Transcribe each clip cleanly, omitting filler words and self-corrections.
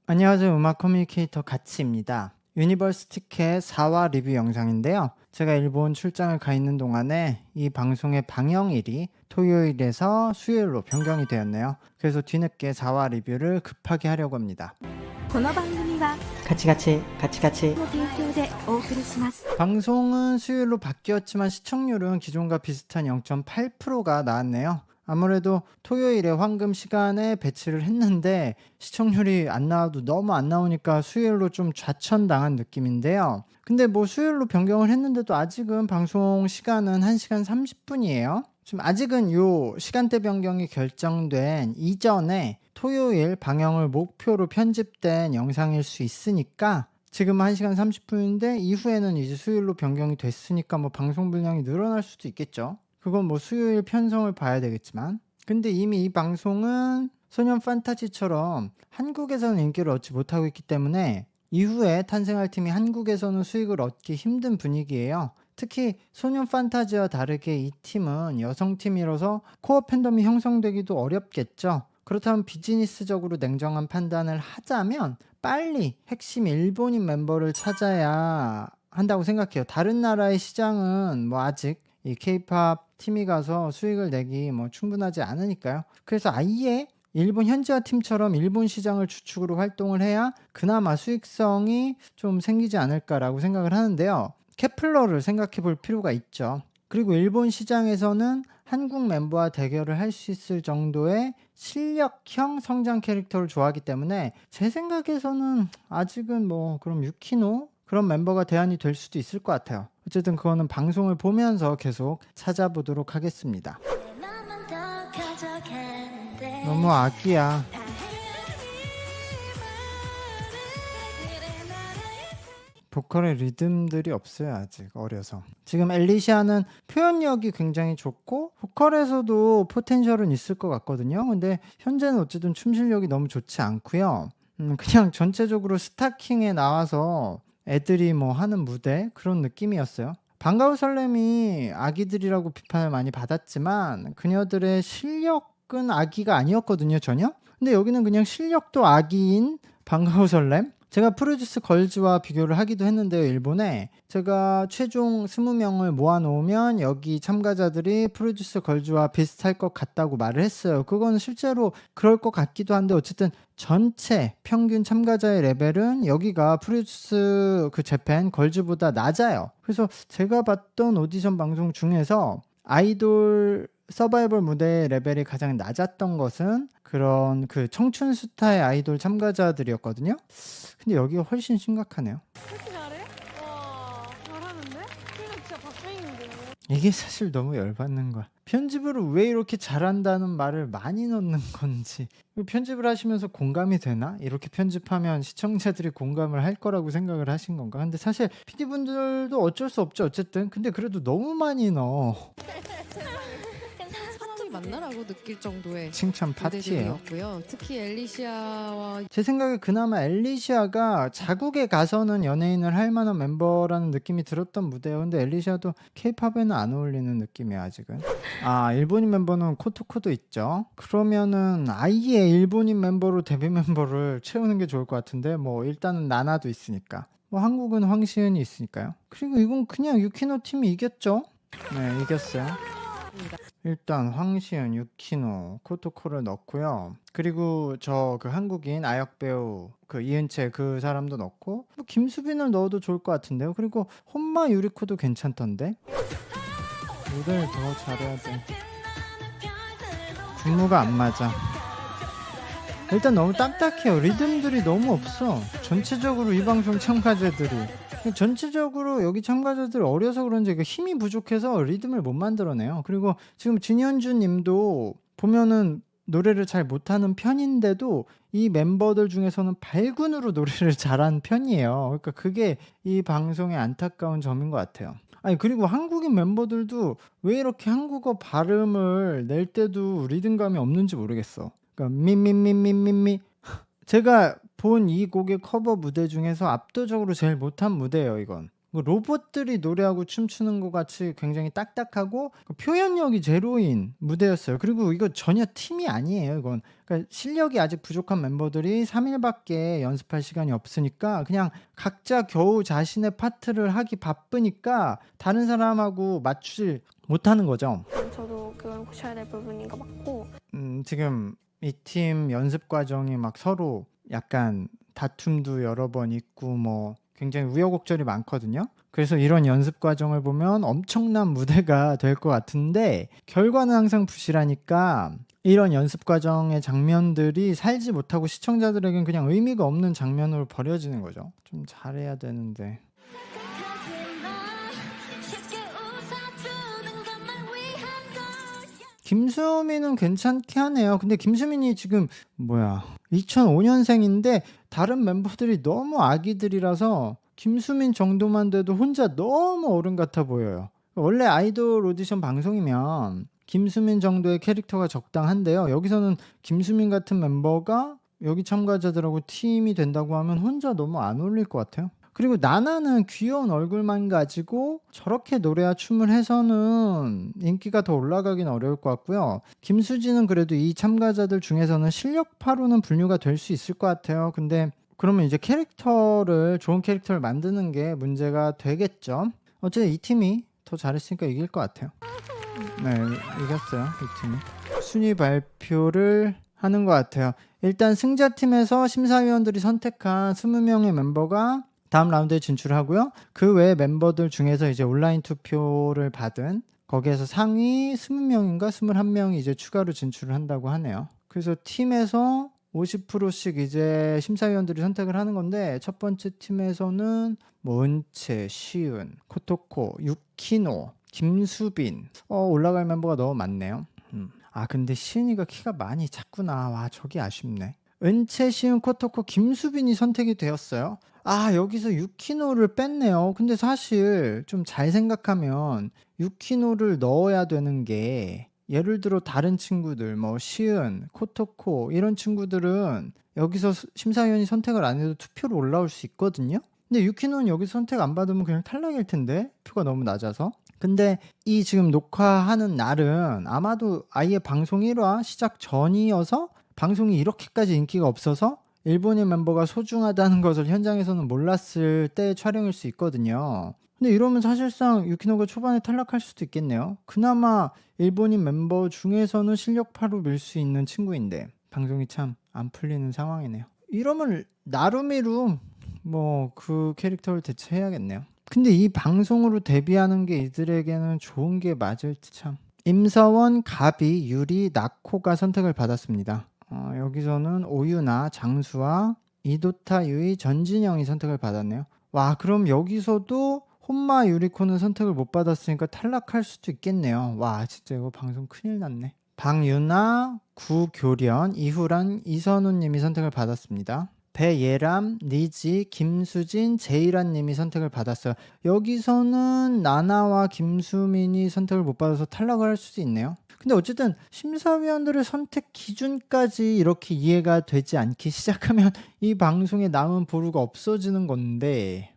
안녕하세요. 음악 커뮤니케이터 가치입니다. 유니버스 티켓 4화 리뷰 영상인데요. 제가 일본 출장을 가 있는 동안에 이 방송의 방영일이 토요일에서 수요일로 변경이 되었네요. 그래서 뒤늦게 4화 리뷰를 급하게 하려고 합니다. この番組は 같이 の提供でお送りします。 방송은 수요일로 바뀌었지만 시청률은 기존과 비슷한 0.8%가 나왔네요. 아무래도 토요일에 황금 시간에 배치를 했는데 시청률이 안 나와도 너무 안 나오니까 수요일로 좀 좌천당한 느낌인데요. 근데 뭐 수요일로 변경을 했는데도 아직은 방송 시간은 1시간 30분이에요. 지금 아직은 요 시간대 변경이 결정된 이전에 토요일 방영을 목표로 편집된 영상일 수 있으니까 지금 1시간 30분인데 이후에는 이제 수요일로 변경이 됐으니까 뭐 방송 분량이 늘어날 수도 있겠죠. 그건 뭐 수요일 편성을 봐야 되겠지만, 근데 이미 이 방송은 소년 판타지처럼 한국에서는 인기를 얻지 못하고 있기 때문에 이후에 탄생할 팀이 한국에서는 수익을 얻기 힘든 분위기예요. 특히 소년 판타지와 다르게 이 팀은 여성팀이라서 코어 팬덤이 형성되기도 어렵겠죠. 그렇다면 비즈니스적으로 냉정한 판단을 하자면 빨리 핵심 일본인 멤버를 찾아야 한다고 생각해요. 다른 나라의 시장은 뭐 아직 이 K-팝 팀이 가서 수익을 내기 뭐 충분하지 않으니까요. 그래서 아예 일본 현지화 팀처럼 일본 시장을 주축으로 활동을 해야 그나마 수익성이 좀 생기지 않을까라고 생각을 하는데요. 케플러를 생각해 볼 필요가 있죠. 그리고 일본 시장에서는 한국 멤버와 대결을 할 수 있을 정도의 실력형 성장 캐릭터를 좋아하기 때문에 제 생각에서는 아직은 뭐 그럼 유키노 그런 멤버가 대안이 될 수도 있을 것 같아요. 어쨌든 그거는 방송을 보면서 계속 찾아보도록 하겠습니다. 너무 아기야. 보컬의 리듬들이 없어요. 아직 어려서. 지금 엘리시아는 표현력이 굉장히 좋고 보컬에서도 포텐셜은 있을 것 같거든요. 근데 현재는 어쨌든 춤 실력이 너무 좋지 않고요. 그냥 전체적으로 스타킹에 나와서 애들이 뭐 하는 무대 그런 느낌이었어요. 방과후 설렘이 아기들이라고 비판을 많이 받았지만 그녀들의 실력은 아기가 아니었거든요, 전혀. 근데 여기는 그냥 실력도 아기인 방과후 설렘? 제가 프로듀스 걸즈와 비교를 하기도 했는데요, 일본에. 제가 최종 20명을 모아놓으면 여기 참가자들이 프로듀스 걸즈와 비슷할 것 같다고 말을 했어요. 그건 실제로 그럴 것 같기도 한데 어쨌든 전체 평균 참가자의 레벨은 여기가 프로듀스 그 재팬 걸즈보다 낮아요. 그래서 제가 봤던 오디션 방송 중에서 아이돌 서바이벌 무대의 레벨이 가장 낮았던 것은 그런 그 청춘 스타의 아이돌 참가자들이었거든요. 근데 여기가 훨씬 심각하네요. 그렇게 잘해? 와, 잘하는데? 그냥 진짜 박빙인데. 이게 사실 너무 열받는 거야. 편집으로 왜 이렇게 잘한다는 말을 많이 넣는 건지. 편집을 하시면서 공감이 되나? 이렇게 편집하면 시청자들이 공감을 할 거라고 생각을 하신 건가? 근데 사실 PD분들도 어쩔 수 없죠. 어쨌든. 근데 그래도 너무 많이 넣어. 파티 맞나라고 느낄 정도의 칭찬 파티예요. 무대들이었고요. 특히 엘리시아와 제 생각에 그나마 엘리시아가 자국에 가서는 연예인을 할 만한 멤버라는 느낌이 들었던 무대예요. 근데 엘리시아도 K-팝에는 안 어울리는 느낌이에요, 아직은. 아, 일본인 멤버는 코토코도 있죠. 그러면은 아예 일본인 멤버로 데뷔 멤버를 채우는 게 좋을 것 같은데 뭐 일단은 나나도 있으니까. 뭐 한국은 황시은이 있으니까요. 그리고 이건 그냥 유키노 팀이 이겼죠. 네, 이겼어요. 일단 황시은, 유키노, 코토코를 넣고요. 그리고 저 그 한국인 아역 배우 그 이은채 그 사람도 넣고 뭐 김수빈을 넣어도 좋을 것 같은데요. 그리고 혼마 유리코도 괜찮던데. 노래를 더 잘해야 돼. 분무가 안 맞아. 일단 너무 딱딱해요. 리듬들이 너무 없어. 전체적으로 이 방송 참가자들이 전체적으로 여기 참가자들 어려서 그런지 힘이 부족해서 리듬을 못 만들어내요. 그리고 지금 진현주 님도 보면은 노래를 잘 못하는 편인데도 이 멤버들 중에서는 발군으로 노래를 잘하는 편이에요. 그러니까 그게 이 방송의 안타까운 점인 것 같아요. 아니 그리고 한국인 멤버들도 왜 이렇게 한국어 발음을 낼 때도 리듬감이 없는지 모르겠어. 그러니까 미미미미미미 제가 본 이 곡의 커버 무대 중에서 압도적으로 제일 못한 무대예요, 이건. 로봇들이 노래하고 춤추는 것 같이 굉장히 딱딱하고 표현력이 제로인 무대였어요. 그리고 이거 전혀 팀이 아니에요. 이건 그러니까 실력이 아직 부족한 멤버들이 3일밖에 연습할 시간이 없으니까 그냥 각자 겨우 자신의 파트를 하기 바쁘니까 다른 사람하고 맞추질 못하는 거죠. 저도 그건 고쳐야 될 부분인 것 같고 지금 이 팀 연습 과정이 막 서로 약간 다툼도 여러 번 있고 뭐 굉장히 우여곡절이 많거든요. 그래서 이런 연습 과정을 보면 엄청난 무대가 될 것 같은데 결과는 항상 부실하니까 이런 연습 과정의 장면들이 살지 못하고 시청자들에겐 그냥 의미가 없는 장면으로 버려지는 거죠. 좀 잘해야 되는데. 김수민은 괜찮게 하네요. 근데 김수민이 지금 2005년생인데 다른 멤버들이 너무 아기들이라서 김수민 정도만 돼도 혼자 너무 어른 같아 보여요. 원래 아이돌 오디션 방송이면 김수민 정도의 캐릭터가 적당한데요. 여기서는 김수민 같은 멤버가 여기 참가자들하고 팀이 된다고 하면 혼자 너무 안 어울릴 것 같아요. 그리고 나나는 귀여운 얼굴만 가지고 저렇게 노래와 춤을 해서는 인기가 더 올라가긴 어려울 것 같고요. 김수지는 그래도 이 참가자들 중에서는 실력파로는 분류가 될 수 있을 것 같아요. 근데 그러면 이제 좋은 캐릭터를 만드는 게 문제가 되겠죠. 어쨌든 이 팀이 더 잘했으니까 이길 것 같아요. 네, 이겼어요. 이 팀이. 순위 발표를 하는 것 같아요. 일단 승자팀에서 심사위원들이 선택한 20명의 멤버가 다음 라운드에 진출하고요. 그 외 멤버들 중에서 이제 온라인 투표를 받은 거기에서 상위 20명인가 21명이 이제 추가로 진출을 한다고 하네요. 그래서 팀에서 50%씩 이제 심사위원들이 선택을 하는 건데 첫 번째 팀에서는 은채, 시은, 코토코, 유키노, 김수빈 올라갈 멤버가 너무 많네요. 근데 시은이가 키가 많이 작구나. 와, 저기 아쉽네. 은채, 시은, 코토코, 김수빈이 선택이 되었어요. 여기서 유키노를 뺐네요. 근데 사실 좀 잘 생각하면 유키노를 넣어야 되는 게 예를 들어 다른 친구들 시은, 코토코 이런 친구들은 여기서 심사위원이 선택을 안 해도 투표로 올라올 수 있거든요. 근데 유키노는 여기서 선택 안 받으면 그냥 탈락일 텐데 표가 너무 낮아서. 근데 이 지금 녹화하는 날은 아마도 아예 방송 1화 시작 전이어서 방송이 이렇게까지 인기가 없어서 일본인 멤버가 소중하다는 것을 현장에서는 몰랐을 때 촬영일 수 있거든요. 근데 이러면 사실상 유키노가 초반에 탈락할 수도 있겠네요. 그나마 일본인 멤버 중에서는 실력파로 밀 수 있는 친구인데 방송이 참 안 풀리는 상황이네요. 이러면 나루미로 그 캐릭터를 대체해야겠네요. 근데 이 방송으로 데뷔하는 게 이들에게는 좋은 게 맞을지 참. 임서원, 가비, 유리, 나코가 선택을 받았습니다. 여기서는 오유나, 장수와 이도타, 유이, 전진영이 선택을 받았네요. 와, 그럼 여기서도 혼마, 유리코는 선택을 못 받았으니까 탈락할 수도 있겠네요. 와, 진짜 이거 방송 큰일 났네. 박유나, 구교련, 이후란, 이선우님이 선택을 받았습니다. 배예람, 니지, 김수진, 제이란님이 선택을 받았어요. 여기서는 나나와 김수민이 선택을 못 받아서 탈락을 할 수도 있네요. 근데 어쨌든 심사위원들의 선택 기준까지 이렇게 이해가 되지 않기 시작하면 이 방송에 남은 보루가 없어지는 건데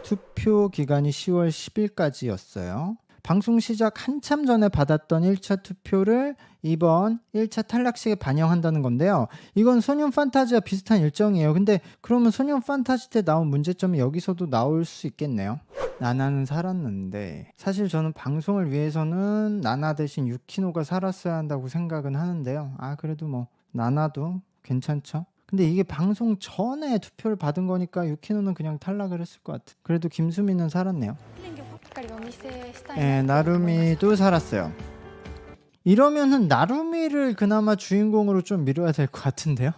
투표 기간이 10월 10일까지였어요. 방송 시작 한참 전에 받았던 1차 투표를 이번 1차 탈락식에 반영한다는 건데요. 이건 소년 판타지와 비슷한 일정이에요. 근데 그러면 소년 판타지 때 나온 문제점이 여기서도 나올 수 있겠네요. 나나는 살았는데 사실 저는 방송을 위해서는 나나 대신 유키노가 살았어야 한다고 생각은 하는데요. 그래도 나나도 괜찮죠. 근데 이게 방송 전에 투표를 받은 거니까 유키노는 그냥 탈락을 했을 것 같아. 그래도 김수민은 살았네요. 나루미도 살았어요. 이러면은 나루미를 그나마 주인공으로 좀 밀어야 될 것 같은데요.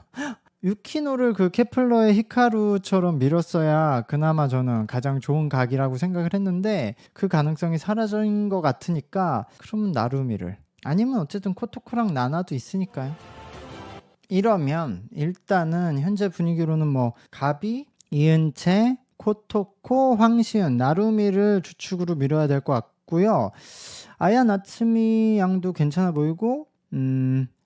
유키노를 그 케플러의 히카루처럼 밀었어야 그나마 저는 가장 좋은 각이라고 생각을 했는데 그 가능성이 사라진 것 같으니까 그러면 나루미를, 아니면 어쨌든 코토코랑 나나도 있으니까요. 이러면 일단은 현재 분위기로는 가비, 이은채, 코토코, 황시은, 나루미를 주축으로 밀어야 될 것 같고요. 아야 나츠미 양도 괜찮아 보이고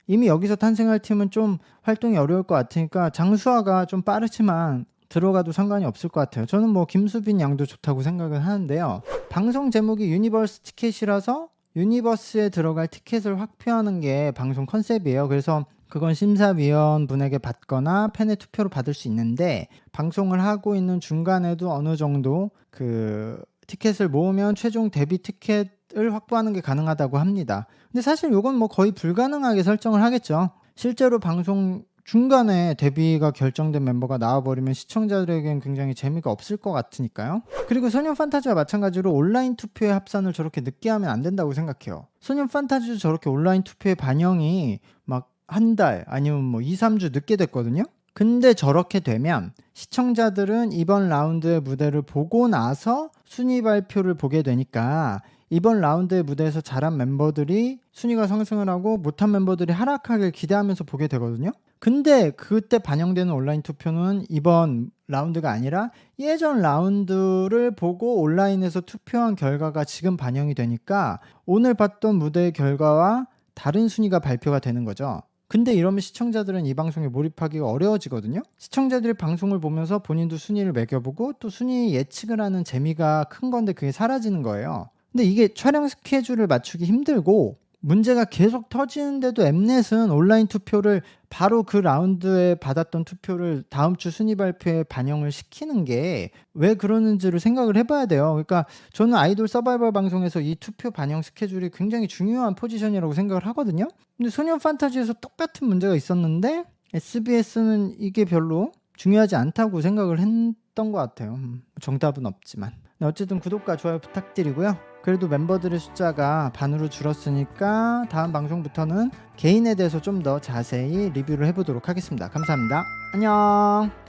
이미 여기서 탄생할 팀은 좀 활동이 어려울 것 같으니까 장수아가 좀 빠르지만 들어가도 상관이 없을 것 같아요. 저는 뭐 김수빈 양도 좋다고 생각을 하는데요. 방송 제목이 유니버스 티켓이라서 유니버스에 들어갈 티켓을 확표하는 게 방송 컨셉이에요. 그래서 그건 심사위원분에게 받거나 팬의 투표로 받을 수 있는데, 방송을 하고 있는 중간에도 어느 정도 그 티켓을 모으면 최종 데뷔 티켓을 확보하는 게 가능하다고 합니다. 근데 사실 이건 뭐 거의 불가능하게 설정을 하겠죠. 실제로 방송 중간에 데뷔가 결정된 멤버가 나와버리면 시청자들에겐 굉장히 재미가 없을 것 같으니까요. 그리고 소년 판타지와 마찬가지로 온라인 투표의 합산을 저렇게 늦게 하면 안 된다고 생각해요. 소년 판타지도 저렇게 온라인 투표의 반영이 막 한 달 아니면 뭐 2, 3주 늦게 됐거든요. 근데 저렇게 되면 시청자들은 이번 라운드의 무대를 보고 나서 순위 발표를 보게 되니까 이번 라운드의 무대에서 잘한 멤버들이 순위가 상승을 하고 못한 멤버들이 하락하길 기대하면서 보게 되거든요. 근데 그때 반영되는 온라인 투표는 이번 라운드가 아니라 예전 라운드를 보고 온라인에서 투표한 결과가 지금 반영이 되니까 오늘 봤던 무대의 결과와 다른 순위가 발표가 되는 거죠. 근데 이러면 시청자들은 이 방송에 몰입하기가 어려워지거든요. 시청자들이 방송을 보면서 본인도 순위를 매겨보고 또 순위 예측을 하는 재미가 큰 건데 그게 사라지는 거예요. 근데 이게 촬영 스케줄을 맞추기 힘들고 문제가 계속 터지는데도 엠넷은 온라인 투표를 바로 그 라운드에 받았던 투표를 다음 주 순위 발표에 반영을 시키는 게 왜 그러는지를 생각을 해봐야 돼요. 그러니까 저는 아이돌 서바이벌 방송에서 이 투표 반영 스케줄이 굉장히 중요한 포지션이라고 생각을 하거든요. 근데 소년 판타지에서 똑같은 문제가 있었는데 SBS는 이게 별로 중요하지 않다고 생각을 했던 것 같아요. 정답은 없지만. 네, 어쨌든 구독과 좋아요 부탁드리고요. 그래도 멤버들의 숫자가 반으로 줄었으니까 다음 방송부터는 개인에 대해서 좀 더 자세히 리뷰를 해보도록 하겠습니다. 감사합니다. 안녕.